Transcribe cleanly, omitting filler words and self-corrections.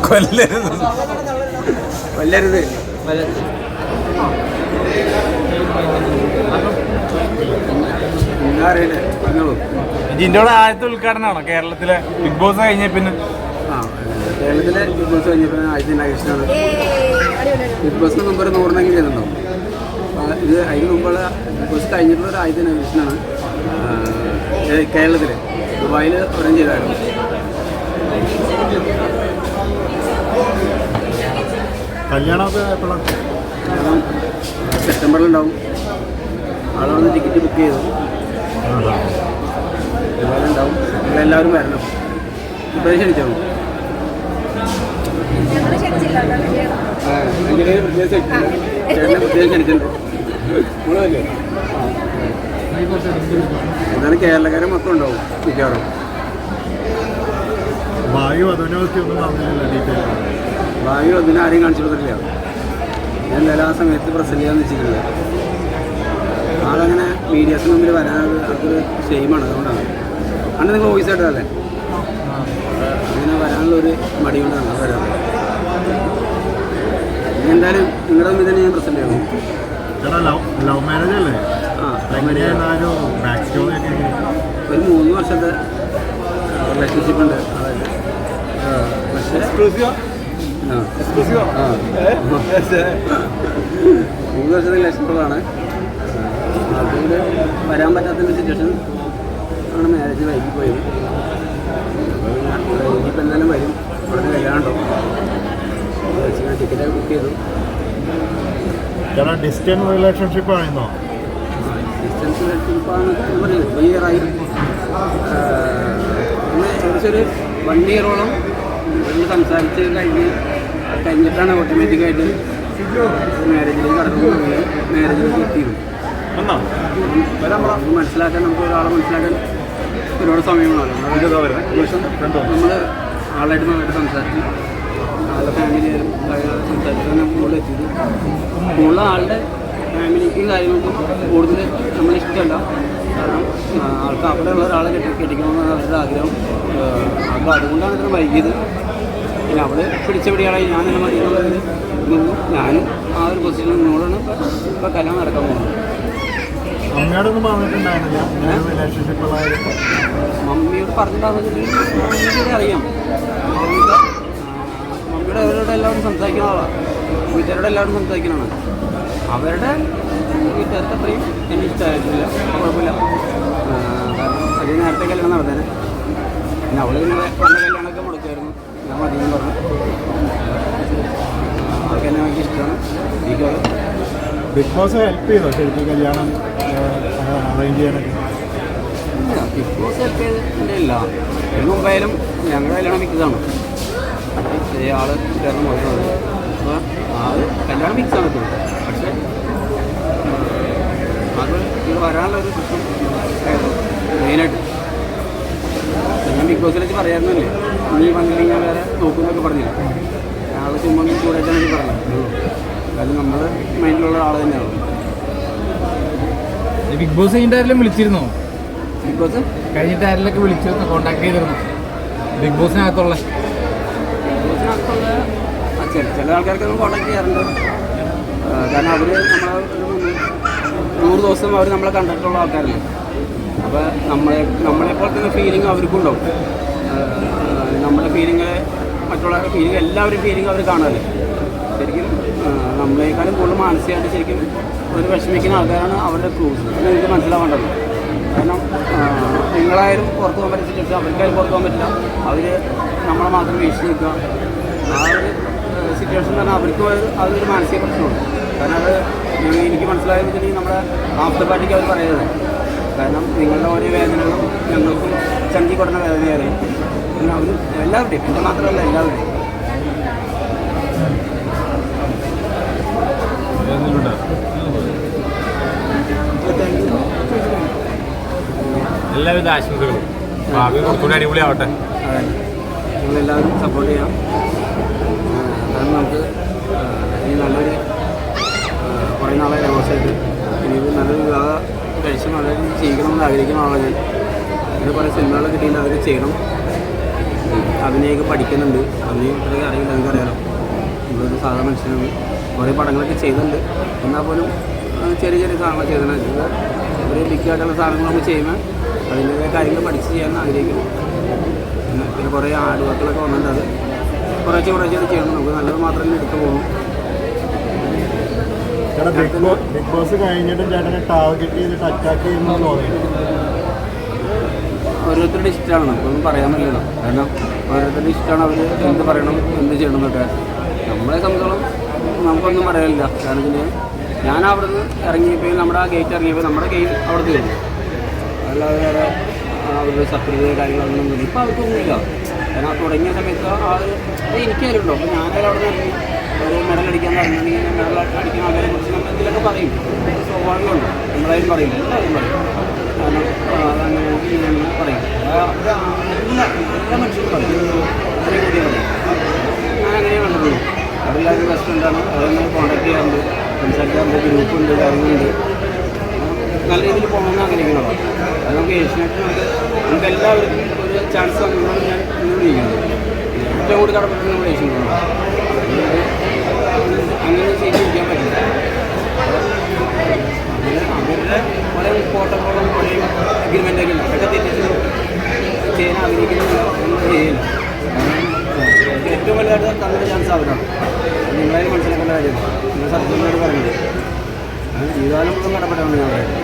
കൊല്ലരുത്. ജിൻ്റെ ആദ്യത്തെ ഉദ്ഘാടനമാണോ കേരളത്തിലെ ബിഗ് ബോസ് കഴിഞ്ഞ പിന്നെ? കേരളത്തിലെ ബിഗ് ബോസ് കഴിഞ്ഞപ്പോൾ ആദ്യത്തെ നഗേഷനാണ്. ബിഗ് ബോസിന് മുമ്പ് ഒരു 100 ചെയ്യുന്നുണ്ടോ? ഇത് അതിന് മുമ്പുള്ള ബിഗ് ബോസ് കഴിഞ്ഞിട്ടുള്ള ഒരു ആദ്യത്തെ നഗേഷനാണ് കേരളത്തിൽ. ദുബായിൽ ഒരെണ്ണം ചെയ്തായിരുന്നു. കല്യാണമൊക്കെ സെപ്റ്റംബറിലുണ്ടാവും. ആളെ വന്ന് ടിക്കറ്റ് ബുക്ക് ചെയ്തു. ദുബായിൽ ഉണ്ടാവും. നിങ്ങളെല്ലാവരും വരണം. ഇപ്പോഴും ക്ഷണിച്ചോ? എന്താണ് കേരളക്കാരെ മൊത്തം ഉണ്ടാവും മിക്കവാറും. വായു അതിന് ആരെയും കാണിച്ചു കൊടുത്തിട്ടില്ല. എന്തായാലും ആ സമയത്ത് പ്രസന്റ് ചെയ്യാന്ന് വെച്ചിട്ടില്ല. ആളങ്ങനെ മീഡിയാസിന് മുമ്പിൽ വരാനത് അതൊരു ഷെയിമാണ്. അതുകൊണ്ടാണ് അന്ന് നിങ്ങൾ വോയിസ് ആയിട്ടല്ലേ അങ്ങനെ വരാനുള്ളൊരു മടി കൊണ്ടാണ് അത് വരാറ്. എന്തായാലും നിങ്ങളുടെ മുമ്പിൽ തന്നെ ഞാൻ പ്രസന്റ് ചെയ്യണം. ലവ് മാരേജ് അല്ലേ? ഒരു 3 വർഷത്തെ റിലേഷൻഷിപ്പ് ഉണ്ട്. അതായത് പക്ഷേ 3 വർഷത്തെ റിലേഷൻഷിപ്പാണ്. അതുകൊണ്ട് വരാൻ പറ്റാത്തൊരു സിറ്റുവേഷൻ ആണ് മാരേജ് വൈകി പോയത്. ഇനിയിപ്പോൾ എന്തായാലും വരും. ഉടനെ കല്യാണമുണ്ടോ? ടിക്കറ്റ് ബുക്ക് ചെയ്തു. ഡിസ്റ്റൻസ് റിലേഷൻഷിപ്പ് ആയിരുന്നോ? ഡിസ്റ്റൻസ് റിലേഷൻഷിപ്പാണ് പറയുന്നത്. 3 ഇയറായി. ഏകദേശം ഒരു 1 ഇയറോളം സംസാരിച്ച് കഴിഞ്ഞിട്ടാണ് ഓട്ടോമാറ്റിക്കായിട്ട് മാരേജിലേക്ക് കടക്കുന്നത്. മാരേജിലേക്ക് എത്തിയത് മനസ്സിലാക്കാൻ നമുക്ക് ഒരാളെ മനസ്സിലാക്കാൻ ഒരുപാട് സമയമാണല്ലോ. നമ്മൾ ആളായിട്ട് നന്നായിട്ട് സംസാരിച്ച് ആളുടെ ഫാമിലിയായാലും സംസാരിച്ചാണ് മുകളിൽ എത്തിയത്. മുകളിൽ ആളുടെ ഫാമിലിക്കും കാര്യങ്ങൾക്കും കൂടുതൽ നമ്മളിഷ്ടമല്ല. കാരണം ആൾക്ക് അവിടെ ഉള്ള ഒരാളെ കെട്ടിക്കണമെന്നാണ് അവരുടെ ആഗ്രഹം. അപ്പോൾ അതുകൊണ്ടാണ് ഇതിന് വൈകിയത്. പിന്നെ അവൾ പിടിച്ച പിടിയാളായി ഞാൻ എന്നെ മതി എന്നുള്ളതിൽ നിന്നു. ഞാനും ആ ഒരു പൊസിഷനിൽ നിന്നോടാണ് ഇപ്പോൾ കല്യാണം നടക്കാൻ പോകുന്നത്. മമ്മിയോടൊന്നും പറഞ്ഞിട്ടുണ്ടായിരുന്നില്ല മമ്മിയോട് പറഞ്ഞിട്ടുണ്ടെങ്കിൽ മമ്മിയോട് അറിയാം. മമ്മിയുടെ അവരോട് എല്ലാവരും സംസാരിക്കുന്ന ആളാണ്. വീട്ടുകാരോട് എല്ലാവരും സംസാരിക്കുന്നതാണ്. അവരുടെ വീട്ടുകാർക്ക് അത്രയും എനിക്ക് ഇഷ്ടമായിട്ടില്ല. കുഴപ്പമില്ല. കാരണം അത് നേരത്തെ കല്യാണം നടന്നേനെ. പിന്നെ അവൾ പിന്നെ പല കല്യാണമൊക്കെ മുടക്കുമായിരുന്നു. ഞാൻ മതിയെന്ന് പറഞ്ഞു. അവർക്ക് എന്നെ ഭയങ്കര ഇഷ്ടമാണ്. എനിക്കത് ബിഗ് ബോസ് ഹെൽപ്പ് ചെയ്തോ ശരിക്കും കല്യാണം അറേഞ്ച് ചെയ്യാനൊക്കെ? ബിഗ് ബോസ് ഹെൽപ്പ് ചെയ്തിട്ടില്ല. ഇതിന് മുമ്പായാലും ഞങ്ങളുടെ കല്യാണം മിക്സാണ്. ആൾ ചേർന്ന് നോക്കുന്നത്. അപ്പോൾ അത് കല്യാണം മിക്സാണ് ഇപ്പോൾ. പക്ഷേ അത് ഇത് വരാനുള്ളൊരു പ്രശ്നം മെയിനായിട്ട് ഞാൻ ബിഗ് ബോസിൽ വെച്ച് പറയാറുന്നല്ലേ. നീ വന്നില്ലെങ്കിൽ ഞാൻ വേറെ നോക്കുന്നൊക്കെ പറഞ്ഞില്ല. ആൾ ചുമ്മാ ചൂടായിട്ടാണ് പറഞ്ഞത്. കാരണം നമ്മൾ മൈൻഡിലുള്ള ആൾ തന്നെയാണ്. ബിഗ് ബോസ് കഴിഞ്ഞിട്ട് ആരെല്ലാം വിളിച്ചിരുന്നോ? ബിഗ് ബോസ് കഴിഞ്ഞിട്ട് ആരെല്ലാം വിളിച്ചിരുന്നോ? കോൺടാക്ട് ചെയ്തിരുന്നു ബിഗ് ബോസിനകത്തുള്ള? ചില ആൾക്കാർക്കൊന്നും കോൺടാക്ട് ചെയ്യാറുണ്ട്. കാരണം അവർ നമ്മളെ 100 ദിവസം അവർ നമ്മളെ കണ്ടിട്ടുള്ള ആൾക്കാരല്ലേ. അപ്പോൾ നമ്മളെപ്പോലെ തന്നെ ഫീലിംഗ് അവർക്കും ഉണ്ടാവും. നമ്മുടെ ഫീലിംഗ് മറ്റുള്ള ഫീലിംഗ് എല്ലാവരും ഫീലിംഗ് അവർ കാണാറ്. ശരിക്കും നമ്മളെക്കാളും കൂടുതൽ മാനസികമായിട്ട് ശരിക്കും ഒരു വിഷമിക്കുന്ന ആൾക്കാരാണ് അവരുടെ ക്രൂസ്. നിങ്ങൾക്ക് മനസ്സിലാവേണ്ടത്. കാരണം നിങ്ങളായാലും പുറത്ത് പോകാൻ പറ്റുന്ന സിറ്റുവേഷൻ അവർക്കായാലും പുറത്ത് പോകാൻ പറ്റില്ല. അവർ നമ്മളെ മാത്രം വീഴ്ച നിൽക്കുക. ആ ഒരു സിറ്റുവേഷൻ തന്നെ അവർക്ക് അതൊരു മാനസിക പ്രശ്നമാണ്. കാരണം അത് എനിക്ക് മനസ്സിലായെന്ന് വെച്ചിട്ടുണ്ടെങ്കിൽ നമ്മുടെ ആഫ്റ്റർ പാർട്ടിക്ക് അവർ പറയുന്നത്. കാരണം നിങ്ങളുടെ ഓരോ വേദനകളും ഞങ്ങൾക്കും ചന്തി കൊടുക്കുന്ന വേദനയായിരുന്നു. പിന്നെ അവർ എല്ലാവരുടെയും, എൻ്റെ മാത്രമല്ല എല്ലാവരുടെയും. എല്ലാവിധ ആശംസകളും. ഭാവി കുറച്ചുകൂടി അടിപൊളിയാവട്ടെ. അതെ, നിങ്ങളെല്ലാവരും സപ്പോർട്ട് ചെയ്യാം. കാരണം നമുക്ക് ഇനി നല്ലൊരു കുറേ നാളെ ഡൈവോഴ്സായിട്ട് ഇനി നല്ലൊരു വിവാഹം കഴിച്ച് നല്ലൊരു ചെയ്യണമെന്ന് ആഗ്രഹിക്കുന്ന ആളാണ് ഞാൻ. അങ്ങനെ കുറേ സിനിമകളൊക്കെ കിട്ടിയിട്ട് അതൊക്കെ ചെയ്യണം. അഭിനയമൊക്കെ പഠിക്കുന്നുണ്ട്. അഭിനയം ഇത്രയൊക്കെ അറിയില്ല, എനിക്കറിയാലോ. നമ്മളൊരു സാധാരണ മനുഷ്യനാണ്. കുറേ പടങ്ങളൊക്കെ ചെയ്യുന്നുണ്ട്. എന്നാൽ പോലും ചെറിയ ചെറിയ സാധനങ്ങൾ ചെയ്തിട്ടുണ്ട്. ഒരു ബിഗായിട്ടുള്ള സാധനങ്ങൾ നമ്മൾ ചെയ്യുമ്പോൾ അതിൻ്റെതായ കാര്യങ്ങൾ പഠിച്ച് ചെയ്യാൻ ആഗ്രഹിക്കുന്നു. പിന്നെ കുറേ ആഡ് വർക്കുകളൊക്കെ വന്നിട്ടുണ്ട്. അത് കുറേശ്ശെ ചെയ്യണം. നമുക്ക് നല്ലത് മാത്രമേ എടുത്തു പോകുന്നു. ബിഗ് ബോസ് കഴിഞ്ഞിട്ടും ചേട്ടനെ ടാർഗറ്റ് ചെയ്തിട്ട് അറ്റാക്ക് ചെയ്യുന്നത് തോന്നിയിട്ടുണ്ട്. ഓരോരുത്തരുടെ ഇഷ്ടമാണ്, നമുക്കൊന്നും പറയാൻ പറ്റില്ല. കാരണം ഓരോരുത്തരുടെ ഇഷ്ടമാണ് അവർ എന്ത് പറയണം, എന്ത് ചെയ്യണം എന്നൊക്കെ. നമ്മളെ സംബന്ധിച്ചോളം നമുക്കൊന്നും പറയാനില്ല. കാരണം വെച്ചാൽ ഞാൻ അവിടെ നിന്ന് ഇറങ്ങിയപ്പോൾ, നമ്മുടെ ആ ഗേറ്റ് ഇറങ്ങിയപ്പോൾ നമ്മുടെ ഗെയിം അവിടെ തീർന്നു. അല്ലാതെ വേറെ അവരുടെ സപ്രീത കാര്യങ്ങളൊന്നും ഇപ്പോൾ അവർക്കൊന്നുമില്ല. കാരണം ആ തുടങ്ങിയ സമയത്ത് എനിക്കാരുണ്ടോ. അപ്പോൾ ഞാനതിൽ അവിടെ നിന്ന് ഒരു മെഡൽ അടിക്കാൻ പറഞ്ഞിട്ടുണ്ടെങ്കിൽ മെഡൽ അടിക്കുന്ന ആൾക്കാരെ കുറിച്ച് നമ്മൾ എന്തെങ്കിലുമൊക്കെ പറയും. സ്വാഭാവികമുണ്ട്. നമ്മളായാലും പറയില്ല, എല്ലാവരും പറയും. കാരണം അതങ്ങനെ ഇങ്ങനെ പറയും. എല്ലാ മനുഷ്യരും പറയും. അതേ കൂടി പറയും. ഞാൻ അങ്ങനെ കണ്ടിട്ടുള്ളൂ. അവരെല്ലാവരും ബെസ്റ്റ് ഫ്രണ്ടാണ്. അവരെന്നെ കോൺടാക്ട് ചെയ്യാറുണ്ട്, സംസാരിക്കാറുണ്ട്, ഗ്രൂപ്പുണ്ട്, കാര്യങ്ങളുണ്ട്. നല്ല രീതിയിൽ പോകണമെന്ന് ആഗ്രഹിക്കുന്നതാണ്. അത് നമുക്ക് ഏഷ്യനായിട്ട് നമുക്ക് എല്ലാവർക്കും ഒരു ചാൻസ് തന്നതാണ് ഞാൻ മുന്നോട്ട് ചെയ്യുന്നത്. ഏറ്റവും കൂടുതൽ കടപ്പെട്ട് നമ്മൾ ഏഷ്യനാണ്. അങ്ങനെ ചെയ്തിരിക്കാൻ പറ്റില്ല. അവരുടെ കുറേ പ്രോട്ടോക്കോളും കുറേ അഗ്രിമെൻ്റൊക്കെ ഉണ്ട്. അതൊക്കെ തെറ്റിച്ച് ചെയ്യാൻ ആഗ്രഹിക്കുന്നില്ല, ഒന്നും ചെയ്യില്ല. ഏറ്റവും വലുതായിട്ട് തന്നൊരു ചാൻസ് അവരാണ്. നിങ്ങളായാലും മനസ്സിലാക്കേണ്ട കാര്യമാണ്. നിങ്ങൾ സത്യസന്ധമായിട്ട് പറയുന്നത് ജീവിതകാലം മുഴുവൻ കടപ്പെട്ടാണ് ഞാൻ പറയുന്നത്.